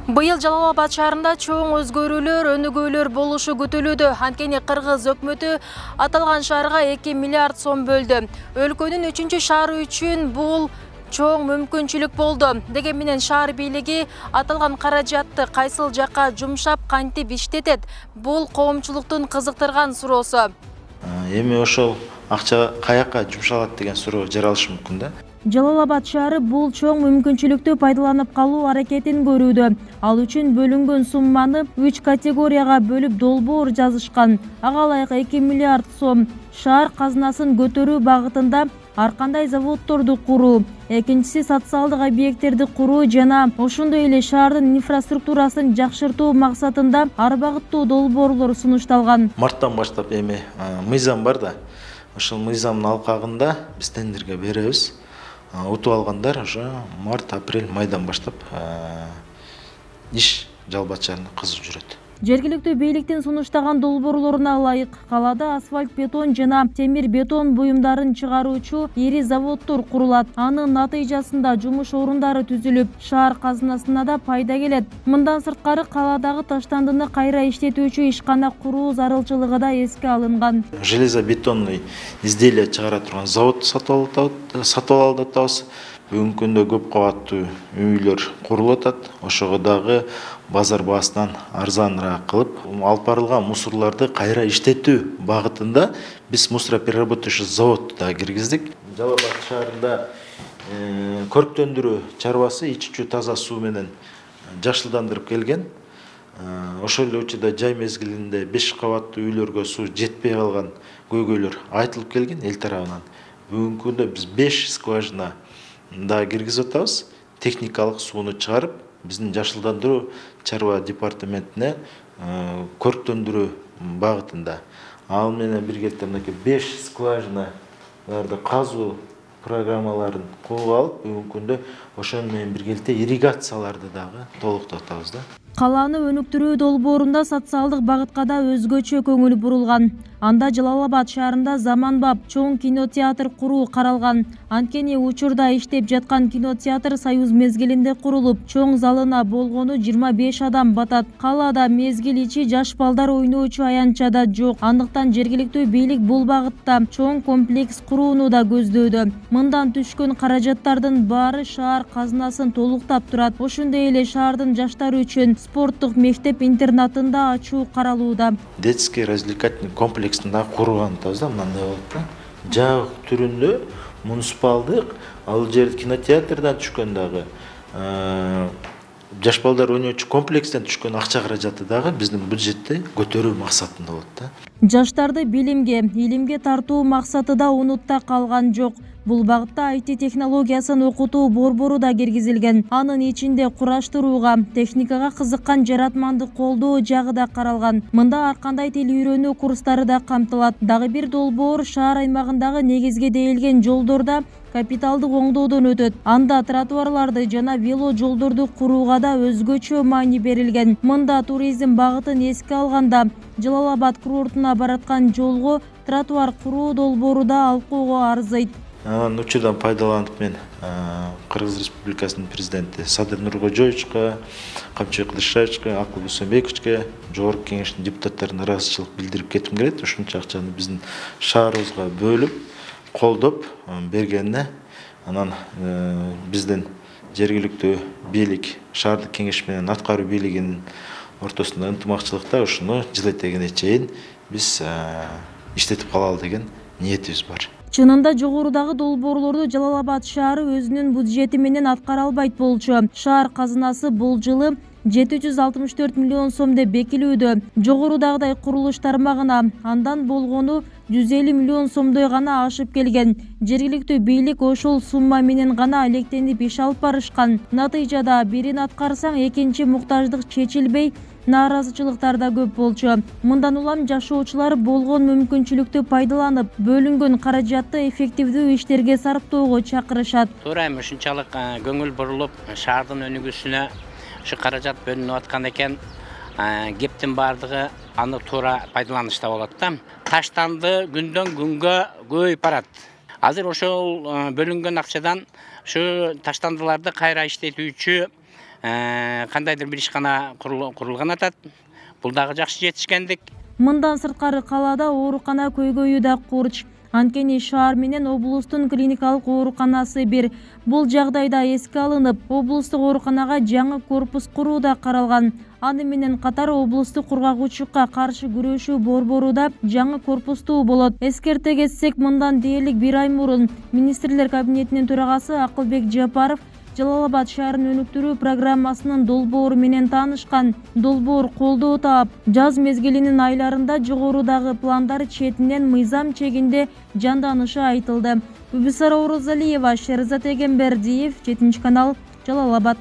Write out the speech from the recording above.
Быйыл Жалал Абад шаарында чоң өзгөрүүлөр, өнүгүүлөр болушу күтүлүүдө. Анткени Кыргыз өкмөтү аталган шаарга 2 миллиард сом бөлдү. Өлкөнүн 3-чү шаары үчүн бул чоң мүмкүнчүлүк болду. Деген менен шаар бийлиги аталган каражатты кайсыл жакка жумшап, кантип иштетет? Бул коомчулуктун кызыктырган суроосу. Эми ошол акча каяка жумшалат деген суроо жаралышы мүмкүн да. Жалал Абад шаары бул чоң мүмкүнчүлүктү пайдаланып калуу аракетин көрүүдө. Ал үчүн бөлүнгөн сумманы 3 категорияга бөлүп долбоор жазышкан. Ага ылайык 2 миллиард сом шаар казынасын көтөрүү багытында ар кандай заводдорду куруу, экинчиси социалдык объекттерди куруу жана ошондой эле шаардын инфраструктурасын жакшыртуу максатында ар багыттуу долбоорлор сунушталган. Марттан баштап эми мыйзам бар да. Ошол мыйзамдын алкагында биз тендерге беребиз. Утуп алгандар уже март-апрель майдан баштап иш Жалал Абад шаарында кызып жүрөт. Жергиликтүү бийликтин сунуштаган долбоорлоруна ылайык калаада асфальт бетон жана темир бетон буюмдарын чыгаруучу ири заводдор курулат. Анын натыйжасында жумуш орундары түзүлүп, шаар казынасына да пайда келет. Мындан сырткары калаадагы таштандыны кайра иштетүүчү ишкана куруу зарылчылыгы да эске алынган. Железобетонный изделия чыгара турган завод сатып алып атабыз. Бүгүнкү күндө көп кабаттуу үйлөр курулуп атат. Ошого дагы базар баасынан арзаныраак кылып, алып барылган мусорлорду кайра иштетүү багытында биз мусоропереработающий заводду да киргиздик. Жалал Абад шаарында көрктөндүрүү чарбасы ичүүчү таза суу менен жашылдандырып келген. Ошол эле учурда жай мезгилинде 5 кабаттуу үйлөргө суу жетпей калган көйгөйлөр айтылып келген эл тарабынан. Бүгүнкү күндө биз 5 скважина да киргизип атабыз. Техникалык сууну чыгарып, биздин жашылдандыруу чарба департаментине көрктөндүрүү багытында. Ал менен биргеликте мынакей 5 скважиналарды казуу программаларын колго алып, бүгүнкү күндө ошол менен биргеликте ирригацияларды дагы толуктатабыз да. Калааны өнүктүрүү долбоорунда социалдык багытка да өзгөчө көңүл бурулган. Анда Жалал Абад шаарында заманбап чоң кинотеатр куруу каралган. Анткени учурда иштеп жаткан кинотеатр Союз мезгилинде курулуп, чоң залына болгону 25 адам батат. Калаада мезгил ичи жаш балдар ойноочу аянтча да жок. Андыктан жергиликтүү бийлик бул багытта чоң комплекс курууну да көздөөдө. Мындан түшкөн каражаттардын баары шаар казынасын толуктап турат. Ошондой эле шаардын жаштары үчүн спорттук мектеп-интернатын да ачуу каралууда. Детский развлекательный комплексин да курган атабыз да, мындай болот да. Жабык түрүндө муниципалдык, ал жер кинотеатрдан түшкөн дагы жаш балдар ойноочу комплекстен түшкөн акча каражаты дагы биздин бюджетти көтөрүү максатында болот да. Жаштарды билимге, илимге тартуу максаты да унутта калган жок. Бул багытта IT технологиясын окутуу борбору да киргизилген. Анын ичинде кураштырууга, техникага кызыккан жаратманды колдоо жагы да каралган. Мында ар кандай тил үйрөнүү курстары да камтылат. Дагы бир долбоор шаар аймагындагы негизге дейилген жолдорда капиталдык оңдоодон өтөт. Анда тротуарларды жана вело жолдорду курууга да өзгөчө маани берилген. Мында туризм багытын эске алганда Жалал Абад курортуна бараткан жолго тротуар куруу долбоору да алкоого арзыйт. Анан учурдан пайдаланып мен Кыргыз Республикасынын президенти Садыр Нуркожоевичке, Камчыбек Кылычбаевичке, Акыл Дүйсөнбековичке, жогорку кеңештин депутаттарына ыраазычылык билдирип кетким келет. Ушунча акчаны биздин шаарыбызга бөлүп, колдоп бергенине. Анан биздин жергиликтүү бийлик, шаардык кеңеш менен аткаруу бийлигинин ортосунда ынтымакчылыкта ушуну жыл этегине чейин биз иштетип калалы деген ниетибиз бар. Чынында жогорудагы долбоорлорду Жалал Абад шаары өзүнүн бюджети менен аткара албайт болчу. Шаар казынасы бул жылы 764 миллион сом деп бекилүүдө. Жогорудагыдай курулуш тармагына андан болгону 150 миллион сомдой гана ашып келген. Жергиликтүү бийлик ошол сумма менен гана алектенип иш алып барышкан. Натыйжада бирин аткарсаң экинчи муктаждык чечилбей, нааразычылыктар да көп болчу. Мындан улам жашоочулар болгон мүмкүнчүлүктү пайдаланып, бөлүнгөн каражатты эффективдүү иштерге сарптоого чакырышат. Туура эми ушунчалык көңүл бурулуп, шаардын өнүгүүсүнө ушу каражат бөлүнүп аткан экен. Кептин бардыгы аны туура пайдаланышта болот да. Таштанды күндөн күнгө көбөйүп барат. Азыр ошол бөлүнгөн акчадан ушу таштандыларды кайра иштетүүчү кандайдыр бир ишкана курулган атат. Бул дагы жакшы жетишкендик. Мындан сырткары калаада оорукана көйгөйү да курч. Анткени шаар менен облустун клиникалык ооруканасы бир. Бул жагдайда эске алынып, облустук ооруканага жаңы корпус куруу да каралган. Аны менен катар облустук кургагучулукка каршы күрөшүү борбору да жаңы корпустуу болот. Эскерте кетсек, мындан дээрлик 1 ай мурун министрлер кабинетинин төрагасы Акылбек Жапаров Жалал-Абад шаарын өнүктүрүү программасынын долбоору менен таанышкан. Долбоор колдоо таап, жаз мезгилинин айларында жогорудагы пландар четинен мыйзам чегинде жанданышы айтылды. Бүбүсара Орозалиева, Шерзат Эгембердиев, 7 канал, Жалал-Абад.